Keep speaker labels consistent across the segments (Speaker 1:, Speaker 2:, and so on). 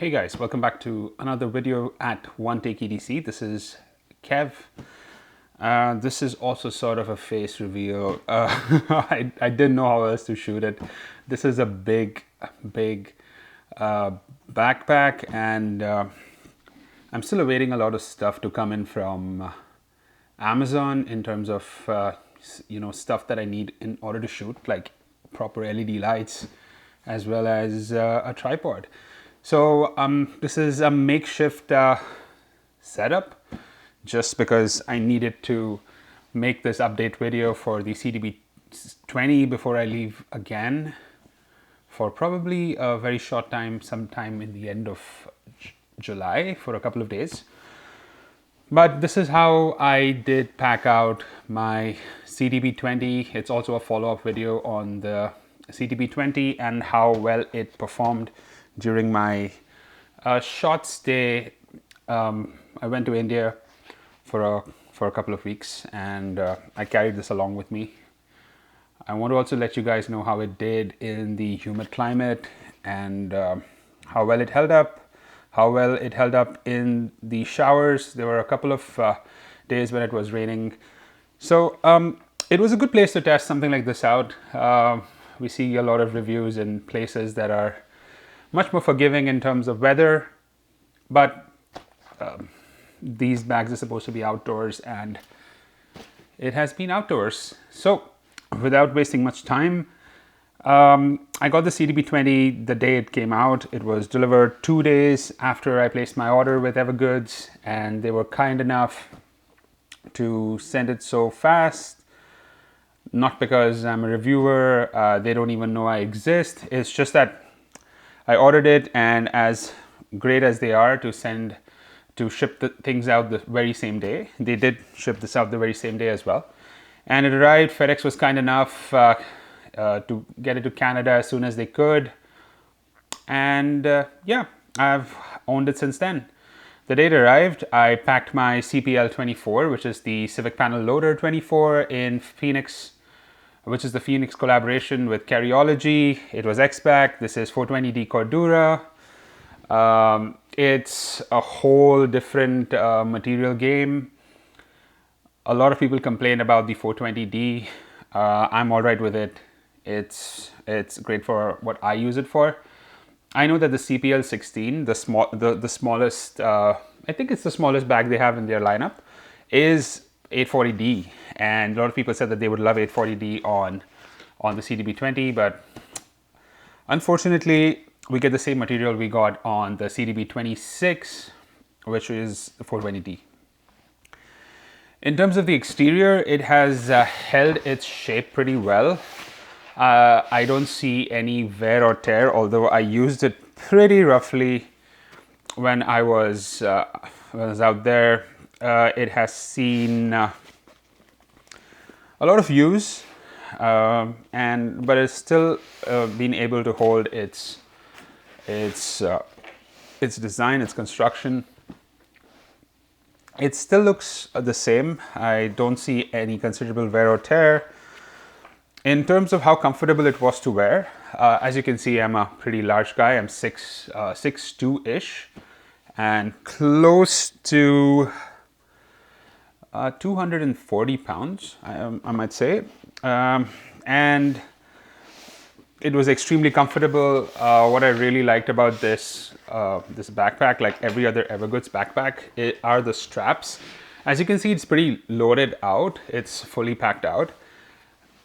Speaker 1: Hey guys, welcome back to another video at One Take EDC. This is Kev. This is also sort of a face reveal. I didn't know how else to shoot it. This is a big backpack, and I'm still awaiting a lot of stuff to come in from Amazon in terms of stuff that I need in order to shoot, like proper LED lights as well as a tripod. So this is a makeshift setup just because I needed to make this update video for the CTB20 before I leave again for probably a very short time, sometime in the end of July for a couple of days. But this is how I did pack out my CTB20. It's also a follow-up video on the CTB20 and how well it performed during my short stay. I went to India for a couple of weeks, and I carried this along with me. I want to also let you guys know how it did in the humid climate and how well it held up, in the showers. There were a couple of days when it was raining. So it was a good place to test something like this out. We see a lot of reviews in places that are much more forgiving in terms of weather, but these bags are supposed to be outdoors, and it has been outdoors. So without wasting much time, I got the CTB20 the day it came out. It was delivered 2 days after I placed my order with Evergoods, and they were kind enough to send it so fast. Not because I'm a reviewer, they don't even know I exist. It's just that I ordered it, and as great as they are to ship the things out the very same day, they did ship this out the very same day as well. And it arrived. FedEx was kind enough to get it to Canada as soon as they could. And yeah, I've owned it since then. The day it arrived, I packed my CPL24, which is the Civic Panel Loader 24 in Phoenix, which is the Phoenix collaboration with Carryology. It was X-Pack. This is 420D Cordura. It's a whole different material game. A lot of people complain about the 420D. I'm all right with it. It's great for what I use it for. I know that the CPL16, the smallest, I think it's the smallest bag they have in their lineup, is 840D, and a lot of people said that they would love 840D on the CTB20, but unfortunately we get the same material we got on the CTB26, which is 420D. In terms of the exterior, it has held its shape pretty well. I don't see any wear or tear, although I used it pretty roughly when I was out there. It has seen a lot of use, but it's still been able to hold its design, its construction. It still looks the same. I don't see any considerable wear or tear. In terms of how comfortable it was to wear, as you can see, I'm a pretty large guy. I'm 6'2"-ish and close to 240 pounds, I might say. And it was extremely comfortable. What I really liked about this backpack, like every other Evergoods backpack, are the straps. As you can see, it's pretty loaded out. It's fully packed out.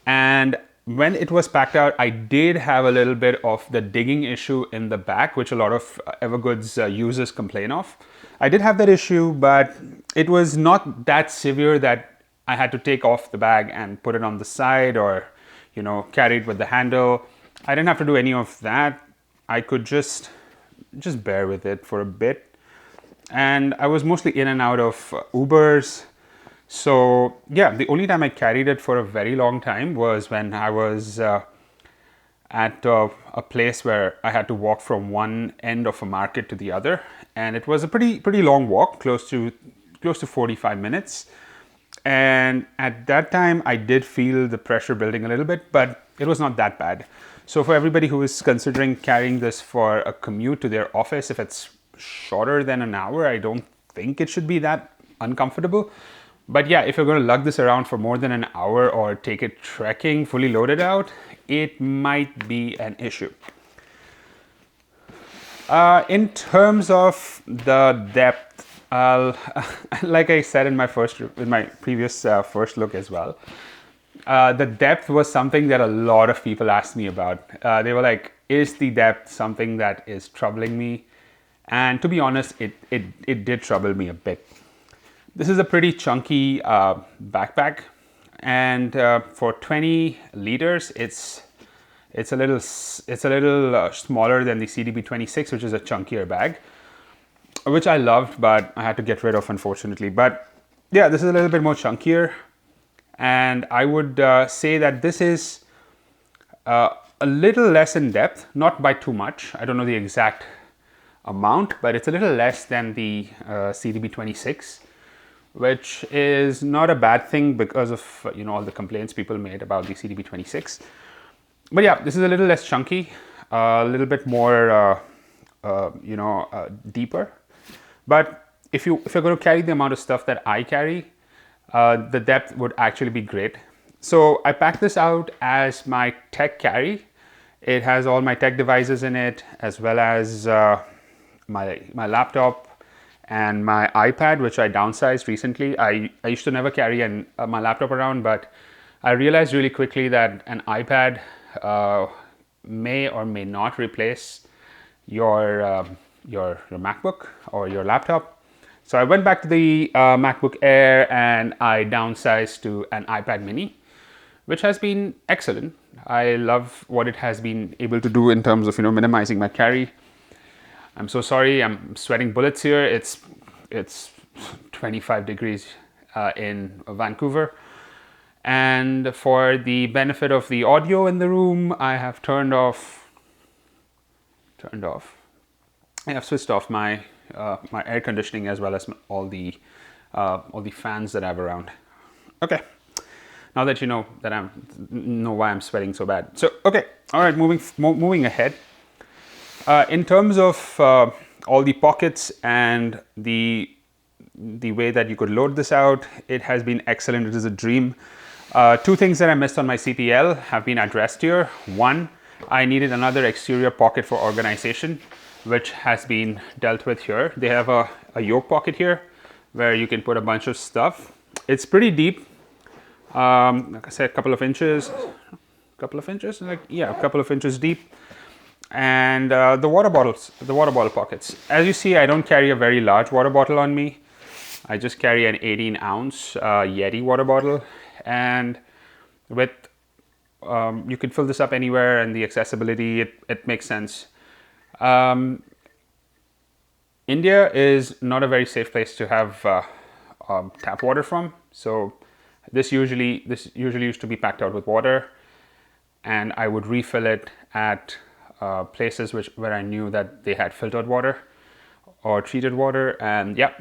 Speaker 1: And when it was packed out, I did have a little bit of the digging issue in the back, which a lot of Evergoods users complain of. I did have that issue, but it was not that severe that I had to take off the bag and put it on the side or, carry it with the handle. I didn't have to do any of that. I could just bear with it for a bit. And I was mostly in and out of Ubers. So yeah, the only time I carried it for a very long time was when I was at a place where I had to walk from one end of a market to the other, and it was a pretty long walk, close to 45 minutes. And at that time, I did feel the pressure building a little bit, but it was not that bad. So for everybody who is considering carrying this for a commute to their office, if it's shorter than an hour, I don't think it should be that uncomfortable. But yeah, if you're going to lug this around for more than an hour or take it trekking fully loaded out, it might be an issue. In terms of the depth, like I said in my previous first look as well, the depth was something that a lot of people asked me about. They were like, is the depth something that is troubling me? And to be honest, it did trouble me a bit. This is a pretty chunky backpack, and for 20 liters, it's a little smaller than the CTB26, which is a chunkier bag, which I loved, but I had to get rid of, unfortunately. But yeah, this is a little bit more chunkier, and I would say that this is a little less in depth, not by too much. I don't know the exact amount, but it's a little less than the CTB26, which is not a bad thing because of all the complaints people made about the CTB26. But yeah, this is a little less chunky, a little bit more deeper. But if you're going to carry the amount of stuff that I carry, the depth would actually be great. So I packed this out as my tech carry. It has all my tech devices in it, as well as my laptop and my iPad, which I downsized recently. I used to never carry my laptop around, but I realized really quickly that an iPad may or may not replace your MacBook or your laptop. So I went back to the MacBook Air and I downsized to an iPad mini, which has been excellent. I love what it has been able to do in terms of minimizing my carry. I'm so sorry, I'm sweating bullets here. It's 25 degrees in Vancouver. And for the benefit of the audio in the room, I have I have switched off my air conditioning, as well as all the fans that I have around. Okay, now that you know why I'm sweating so bad. So okay, all right, moving ahead. In terms of all the pockets and the way that you could load this out, it has been excellent. It is a dream. Two things that I missed on my CPL have been addressed here. One, I needed another exterior pocket for organization, which has been dealt with here. They have a yoke pocket here where you can put a bunch of stuff. It's pretty deep. Like I said, a couple of inches deep. And the water bottle pockets. As you see, I don't carry a very large water bottle on me. I just carry an 18-ounce Yeti water bottle, and with you can fill this up anywhere, and the accessibility, it makes sense. India is not a very safe place to have tap water from, so this usually used to be packed out with water, and I would refill it at places where I knew that they had filtered water or treated water. And yeah,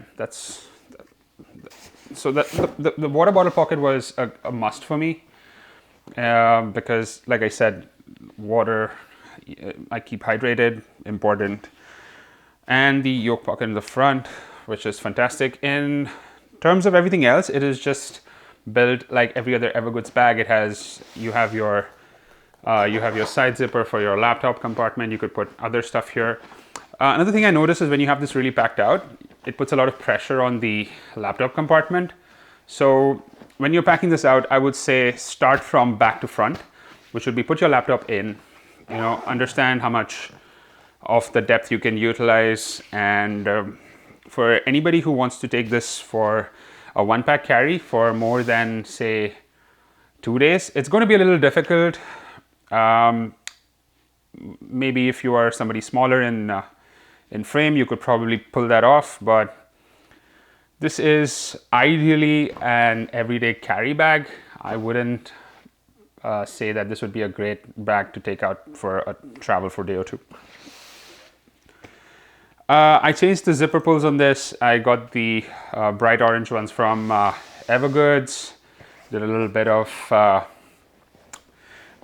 Speaker 1: so the water bottle pocket was a must for me, because like I said, water, I keep hydrated, important. And the yoke pocket in the front, which is fantastic. In terms of everything else, it is just built like every other Evergoods bag. You have your side zipper for your laptop compartment. You could put other stuff here. Another thing I noticed is when you have this really packed out, it puts a lot of pressure on the laptop compartment. So when you're packing this out, I would say start from back to front, which would be put your laptop in, understand how much of the depth you can utilize. And for anybody who wants to take this for a one-pack carry for more than, say, 2 days, it's going to be a little difficult. Maybe if you are somebody smaller in frame, you could probably pull that off, but this is ideally an everyday carry bag. I wouldn't say that this would be a great bag to take out for a travel for a day or two. I changed the zipper pulls on this. I got the bright orange ones from Evergoods, did a little bit of,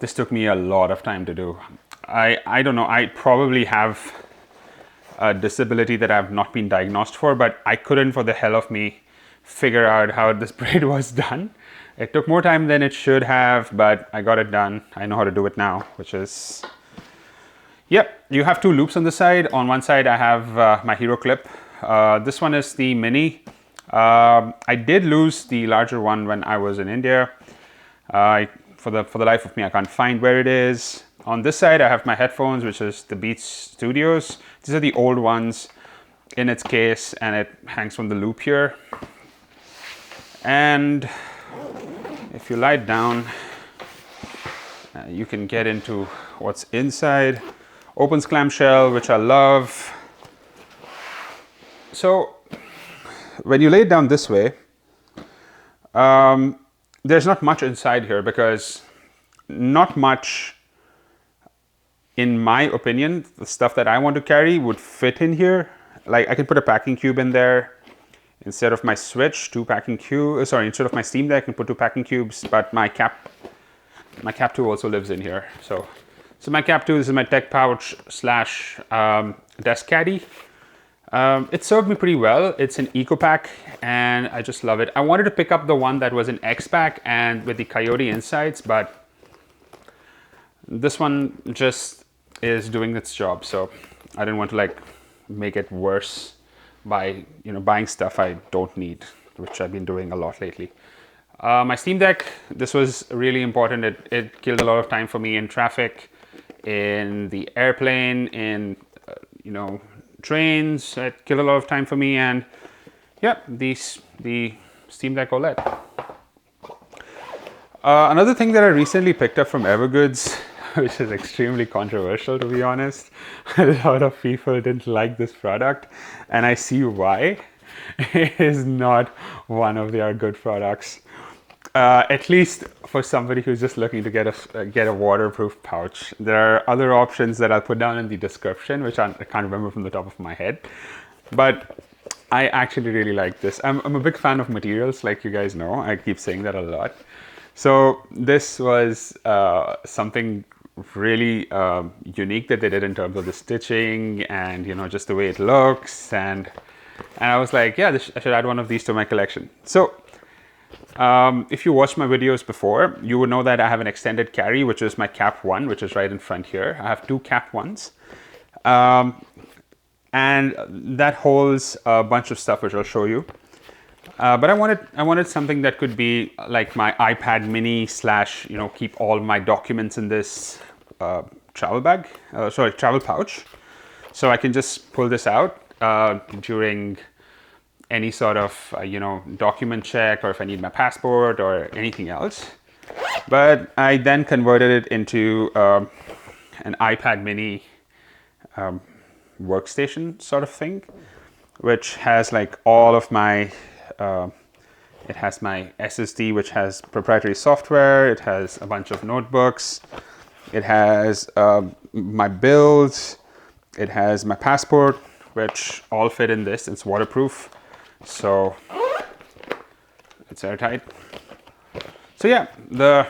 Speaker 1: this took me a lot of time to do. I don't know, I probably have a disability that I've not been diagnosed for, but I couldn't for the hell of me figure out how this braid was done. It took more time than it should have, but I got it done. I know how to do it now, which is, yep, you have two loops on the side. On one side, I have my hero clip. This one is the mini. I did lose the larger one when I was in India. For the life of me, I can't find where it is. On this side, I have my headphones, which is the Beats Studios. These are the old ones in its case, and it hangs from the loop here. And if you lie down, you can get into what's inside. Opens clamshell, which I love. So when you lay it down this way, there's not much inside here because not much, in my opinion, the stuff that I want to carry would fit in here. Like I can put a packing cube in there instead of my switch, instead of my Steam Deck, I can put 2 packing cubes, but my cap 2 also lives in here. So my cap 2, this is my tech pouch slash desk caddy. It served me pretty well. It's an eco pack and I just love it. I wanted to pick up the one that was an X pack and with the Coyote insides, but this one just is doing its job. So I didn't want to like make it worse by buying stuff I don't need, which I've been doing a lot lately. My Steam Deck, this was really important. It killed a lot of time for me in traffic, in the airplane, in trains. It killed a lot of time for me, and yeah, the Steam Deck OLED. Another thing that I recently picked up from Evergoods, which is extremely controversial to be honest. A lot of people didn't like this product, and I see why. It is not one of their good products. At least for somebody who's just looking to get a waterproof pouch. There are other options that I'll put down in the description, which I can't remember from the top of my head. But I actually really like this. I'm a big fan of materials, like you guys know. I keep saying that a lot. So this was something really unique that they did in terms of the stitching and just the way it looks. And I was like, yeah, I should add one of these to my collection. So if you watched my videos before, you would know that I have an extended carry, which is my cap 1, which is right in front here. I have 2 cap 1s. And that holds a bunch of stuff, which I'll show you. But I wanted something that could be like my iPad mini slash, keep all my documents in this travel pouch. So I can just pull this out during any sort of, document check, or if I need my passport or anything else. But I then converted it into an iPad mini workstation sort of thing, which has like all of my, it has my SSD, which has proprietary software. It has a bunch of notebooks. It has my bills. It has my passport, which all fit in this. It's waterproof. So it's airtight. So yeah, the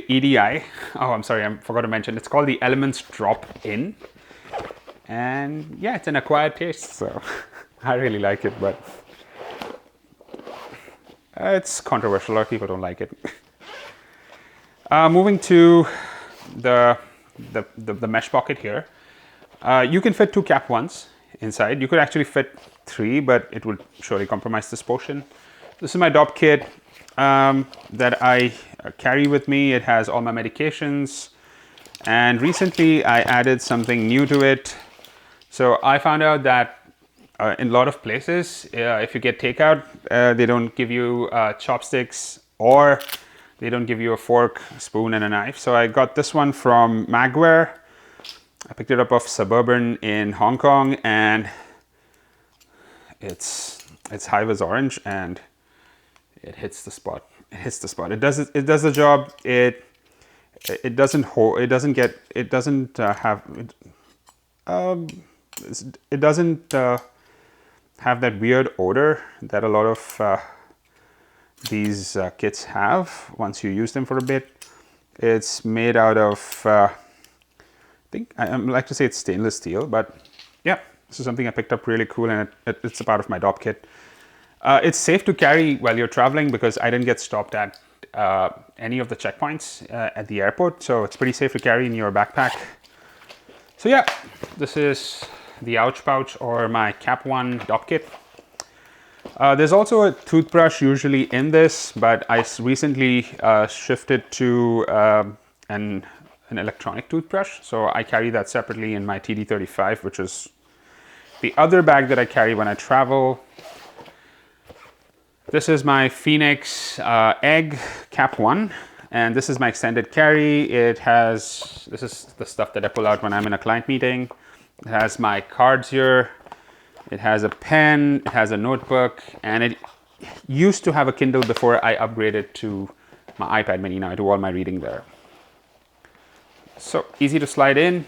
Speaker 1: EDI, oh, I'm sorry, I forgot to mention, it's called the Elements Drop-In. And yeah, it's an acquired taste, so I really like it, but it's controversial. A lot of people don't like it. Moving to the mesh pocket here. You can fit 2 cap 1s inside. You could actually fit 3, but it would surely compromise this portion. This is my DOP kit that I carry with me. It has all my medications, and recently I added something new to it. So I found out that in a lot of places, if you get takeout, they don't give you chopsticks, or they don't give you a fork, spoon, and a knife. So I got this one from Magware. I picked it up off Suburban in Hong Kong, and it's high vis orange, and it hits the spot. It hits the spot. It does the job. It doesn't have that weird odor that a lot of these kits have once you use them for a bit. It's made out of, I think, I like to say it's stainless steel, but yeah, this is something I picked up really cool, and it's a part of my DOP kit. It's safe to carry while you're traveling because I didn't get stopped at any of the checkpoints at the airport, so it's pretty safe to carry in your backpack. So yeah, this is the ouch pouch, or my Cap 1 DOP kit. There's also a toothbrush usually in this, but I recently shifted to an electronic toothbrush, so I carry that separately in my TD35, which is the other bag that I carry when I travel. This is my Phoenix Egg Cap 1, and this is my extended carry. This is the stuff that I pull out when I'm in a client meeting. It has my cards here. It has a pen, it has a notebook, and it used to have a Kindle before I upgraded to my iPad mini. Now I do all my reading there. So easy to slide in.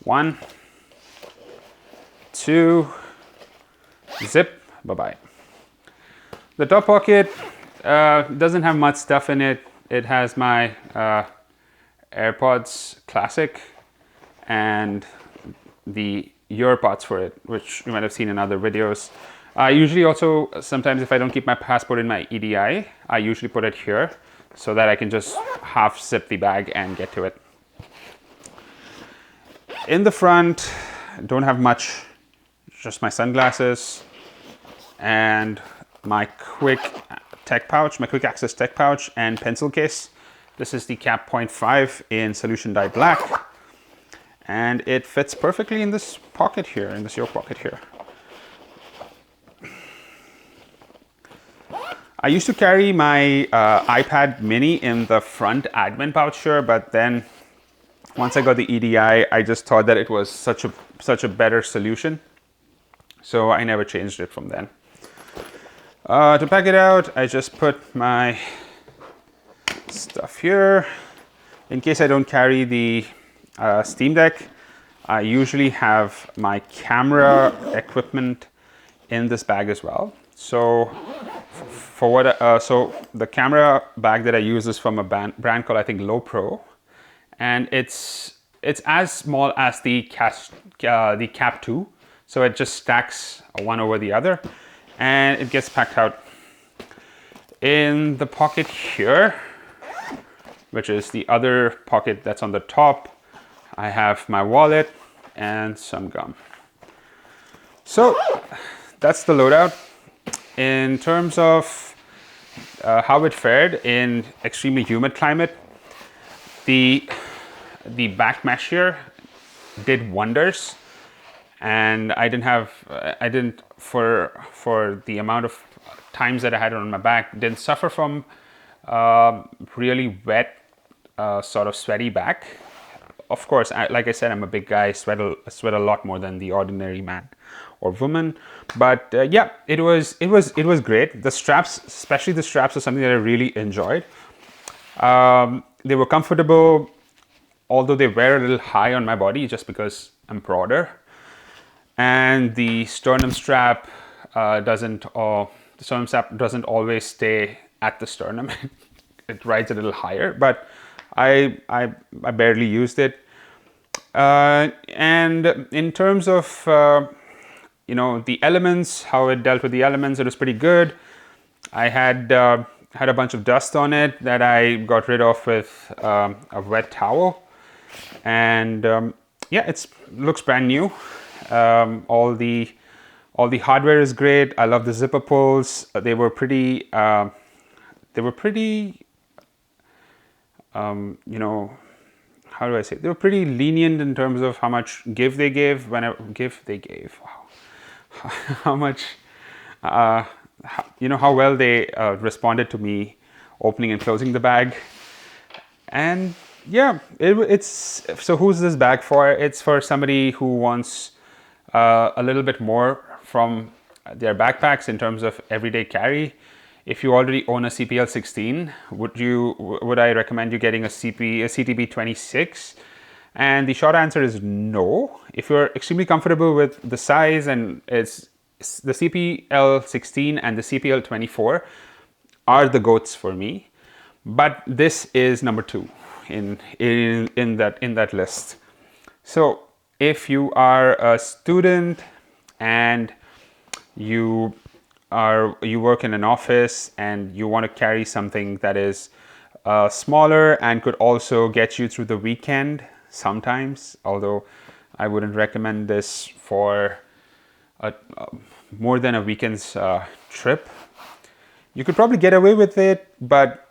Speaker 1: 1, 2, zip, bye-bye. The top pocket doesn't have much stuff in it. It has my AirPods Classic and the ear pods for it, which you might have seen in other videos. I usually also, sometimes if I don't keep my passport in my EDI, I usually put it here so that I can just half zip the bag and get to it. In the front, don't have much, just my sunglasses and my quick tech pouch, my quick access tech pouch and pencil case. This is the Cap 0.5 in solution dye black, and it fits perfectly in this pocket here, in this yoke pocket here. I used to carry my iPad mini in the front admin pouch here, but then once I got the EDI, I just thought that it was such a better solution, so I never changed it from then. To pack it out, I just put my stuff here. In case I don't carry the Steam Deck, I usually have my camera equipment in this bag as well. So so the camera bag that I use is from a brand called, I think, Low Pro, and it's as small as the Cap 2, so it just stacks one over the other, and it gets packed out. In the pocket here, which is the other pocket that's on the top, I have my wallet and some gum. So that's the loadout. In terms of how it fared in extremely humid climate, the back mesh here did wonders, and I didn't for the amount of times that I had it on my back, didn't suffer from really wet, sort of sweaty back. Of course, like I said, I'm a big guy, sweat a lot more than the ordinary man or woman. But yeah, it was great. The straps, especially the straps, are something that I really enjoyed. They were comfortable, although they were a little high on my body just because I'm broader. And the sternum strap doesn't always stay at the sternum. It rides a little higher, but I barely used it. And in terms of the elements, how it dealt with the elements, it was pretty good. I had a bunch of dust on it that I got rid of with a wet towel, and yeah, it looks brand new. All the hardware is great. I love the zipper pulls. They were pretty how do I say? They were pretty lenient in terms of how much give they gave. Wow. How much, how well they responded to me opening and closing the bag. And yeah, so who's this bag for? It's for somebody who wants a little bit more from their backpacks in terms of everyday carry. If you already own a CPL16, would I recommend you getting a CTB20? And the short answer is no. If you're extremely comfortable with the size, and it's the CPL16 and the CPL24 are the goats for me, but this is number 2 in that list. So if you are a student and you work in an office and you want to carry something that is smaller and could also get you through the weekend sometimes, although I wouldn't recommend this for more than a weekend's trip. You could probably get away with it, but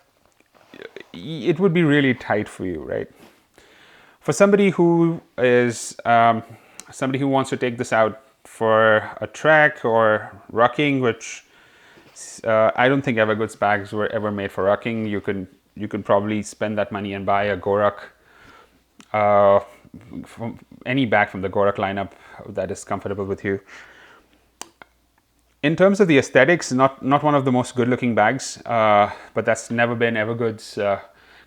Speaker 1: it would be really tight for you, right? For somebody who is somebody who wants to take this out for a trek or rucking, which I don't think Evergoods bags were ever made for rucking. You could probably spend that money and buy a Gorak, from any bag from the Gorak lineup that is comfortable with you. In terms of the aesthetics, not one of the most good-looking bags, but that's never been Evergoods'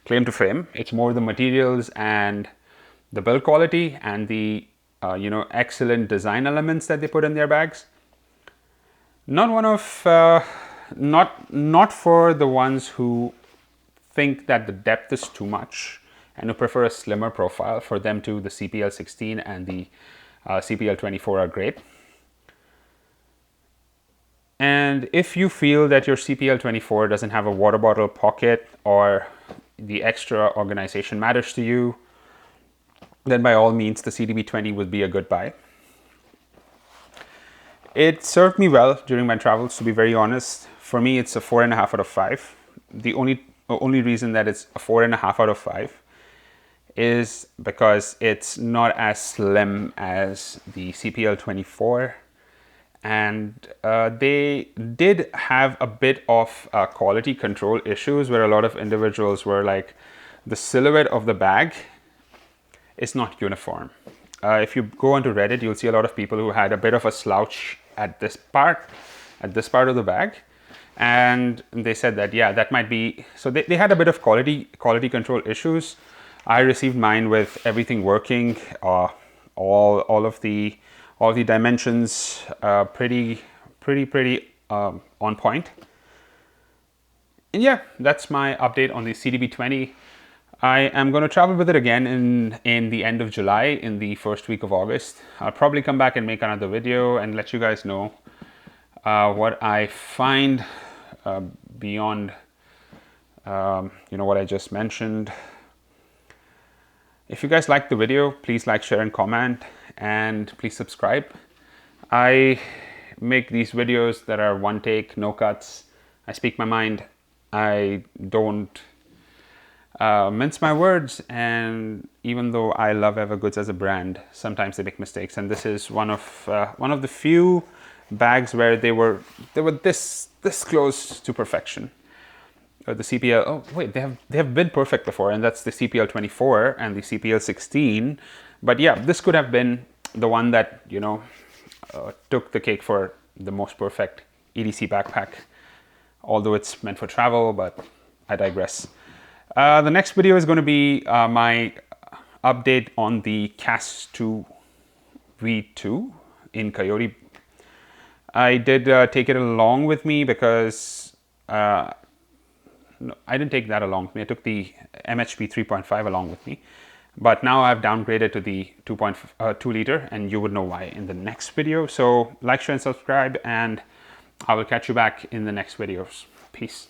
Speaker 1: claim to fame. It's more the materials and the build quality and the excellent design elements that they put in their bags. Not for the ones who think that the depth is too much and who prefer a slimmer profile. For them too, the CPL16 and the CPL24 are great. And if you feel that your CPL24 doesn't have a water bottle pocket or the extra organization matters to you, then by all means the CTB20 would be a good buy. It served me well during my travels, to be very honest. For me, it's a 4.5 out of 5. The only reason that it's a 4.5 out of 5 is because it's not as slim as the CPL24. And they did have a bit of quality control issues where a lot of individuals were like, the silhouette of the bag is not uniform. If you go onto Reddit, you'll see a lot of people who had a bit of a slouch at this part of the bag. And they said that, yeah, that might be, so they had a bit of quality control issues. I received mine with everything working, all the dimensions pretty on point. And yeah, that's my update on the CTB20. I am going to travel with it again in the end of July, in the first week of August. I'll probably come back and make another video and let you guys know what I find beyond what I just mentioned. If you guys liked the video, please like, share, and comment, and please subscribe. I make these videos that are one take, no cuts. I speak my mind. I don't mince my words, and even though I love Evergoods as a brand, sometimes they make mistakes, and this is one of the few bags where they were this close to perfection. The CPL, oh wait, they have been perfect before, and that's the CPL24 and the CPL16. But yeah, this could have been the one that took the cake for the most perfect EDC backpack, although it's meant for travel, but I digress. The next video is going to be my update on the CAS 2 V2 in Coyote. I did take it along with me because no, I didn't take that along with me. I took the MHP 3.5 along with me, but now I've downgraded to the 2 liter, and you would know why in the next video. So like, share, and subscribe, and I will catch you back in the next videos. Peace.